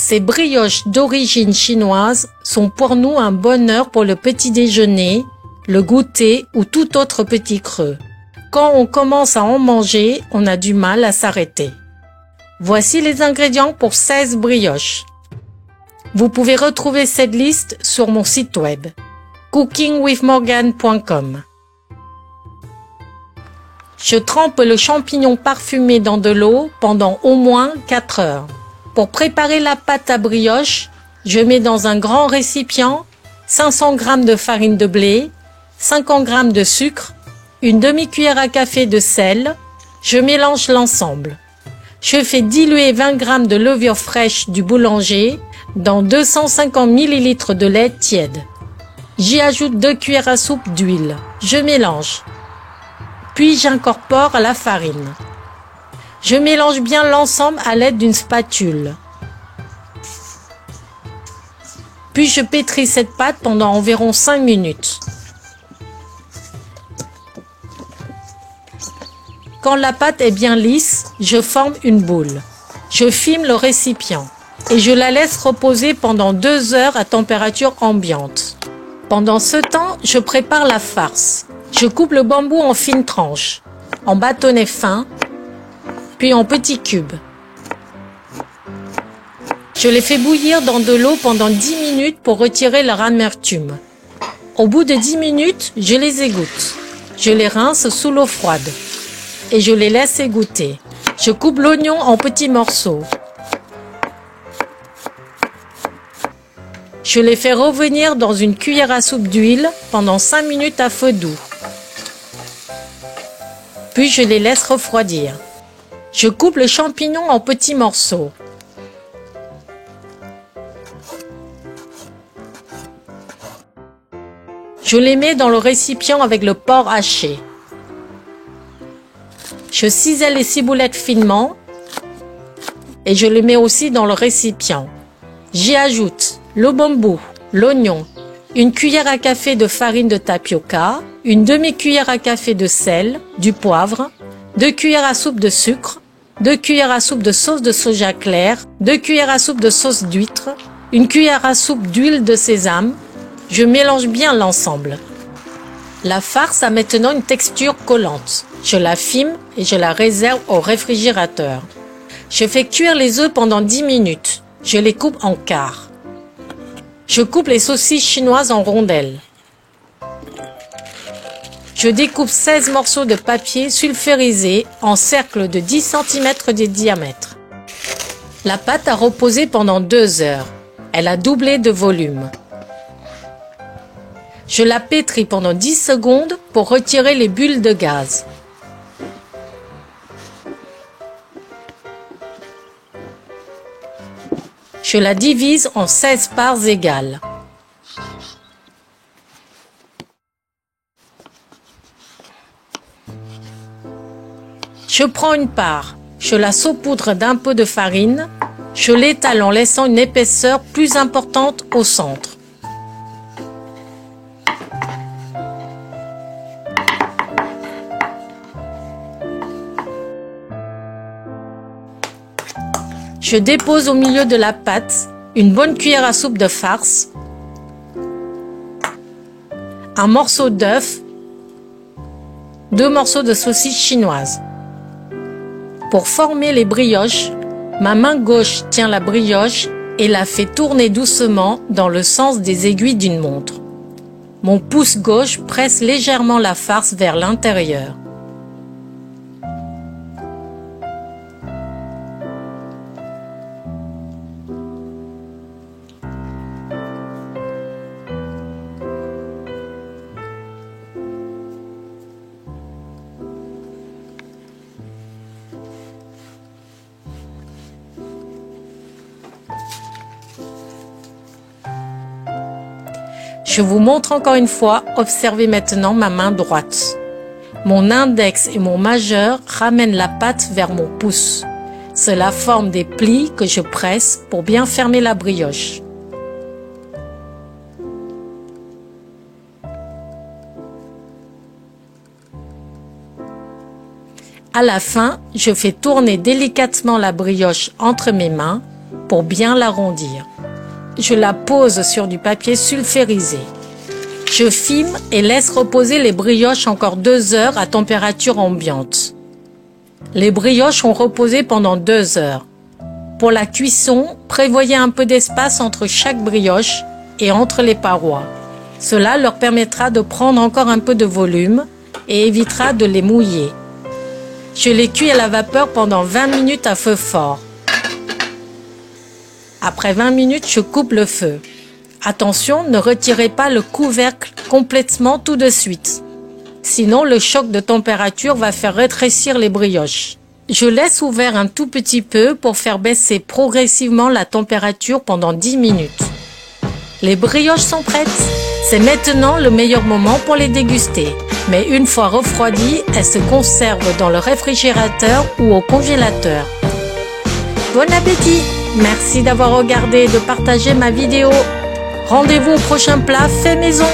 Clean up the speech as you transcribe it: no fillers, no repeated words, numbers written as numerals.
Ces brioches d'origine chinoise sont pour nous un bonheur pour le petit déjeuner, le goûter ou tout autre petit creux. Quand on commence à en manger, on a du mal à s'arrêter. Voici les ingrédients pour 16 brioches. Vous pouvez retrouver cette liste sur mon site web cookingwithmorgane.com. Je trempe le champignon parfumé dans de l'eau pendant au moins 4 heures. Pour préparer la pâte à brioche, je mets dans un grand récipient 500 g de farine de blé, 50 g de sucre, une demi-cuillère à café de sel. Je mélange l'ensemble. Je fais diluer 20 g de levure fraîche du boulanger dans 250 ml de lait tiède. J'y ajoute 2 cuillères à soupe d'huile. Je mélange. Puis j'incorpore la farine. Je mélange bien l'ensemble à l'aide d'une spatule. Puis je pétris cette pâte pendant environ 5 minutes. Quand la pâte est bien lisse, je forme une boule. Je filme le récipient et je la laisse reposer pendant 2 heures à température ambiante. Pendant ce temps, je prépare la farce. Je coupe le bambou en fines tranches, en bâtonnets fins, puis en petits cubes. Je les fais bouillir dans de l'eau pendant 10 minutes pour retirer leur amertume. Au bout de 10 minutes, je les égoutte. Je les rince sous l'eau froide et je les laisse égoutter. Je coupe l'oignon en petits morceaux. Je les fais revenir dans une cuillère à soupe d'huile pendant 5 minutes à feu doux. Puis je les laisse refroidir. Je coupe le champignon en petits morceaux. Je les mets dans le récipient avec le porc haché. Je cisèle les ciboulettes finement et je les mets aussi dans le récipient. J'y ajoute le bambou, l'oignon, une cuillère à café de farine de tapioca, une demi-cuillère à café de sel, du poivre, 2 cuillères à soupe de sucre, 2 cuillères à soupe de sauce de soja clair, 2 cuillères à soupe de sauce d'huître, une cuillère à soupe d'huile de sésame. Je mélange bien l'ensemble. La farce a maintenant une texture collante. Je la filme et je la réserve au réfrigérateur. Je fais cuire les œufs pendant 10 minutes. Je les coupe en quarts. Je coupe les saucisses chinoises en rondelles. Je découpe 16 morceaux de papier sulfurisé en cercles de 10 cm de diamètre. La pâte a reposé pendant 2 heures. Elle a doublé de volume. Je la pétris pendant 10 secondes pour retirer les bulles de gaz. Je la divise en 16 parts égales. Je prends une part, je la saupoudre d'un peu de farine, je l'étale en laissant une épaisseur plus importante au centre. Je dépose au milieu de la pâte une bonne cuillère à soupe de farce, un morceau d'œuf, 2 morceaux de saucisse chinoise. Pour former les brioches, ma main gauche tient la brioche et la fait tourner doucement dans le sens des aiguilles d'une montre. Mon pouce gauche presse légèrement la farce vers l'intérieur. Je vous montre encore une fois, observez maintenant ma main droite. Mon index et mon majeur ramènent la pâte vers mon pouce. Cela forme des plis que je presse pour bien fermer la brioche. À la fin, je fais tourner délicatement la brioche entre mes mains pour bien l'arrondir. Je la pose sur du papier sulfurisé. Je filme et laisse reposer les brioches encore 2 heures à température ambiante. Les brioches ont reposé pendant 2 heures. Pour la cuisson, prévoyez un peu d'espace entre chaque brioche et entre les parois. Cela leur permettra de prendre encore un peu de volume et évitera de les mouiller. Je les cuis à la vapeur pendant 20 minutes à feu fort. Après 20 minutes, je coupe le feu. Attention, ne retirez pas le couvercle complètement tout de suite. Sinon, le choc de température va faire rétrécir les brioches. Je laisse ouvert un tout petit peu pour faire baisser progressivement la température pendant 10 minutes. Les brioches sont prêtes. C'est maintenant le meilleur moment pour les déguster. Mais une fois refroidies, elles se conservent dans le réfrigérateur ou au congélateur. Bon appétit! Merci d'avoir regardé et de partager ma vidéo. Rendez-vous au prochain plat fait maison.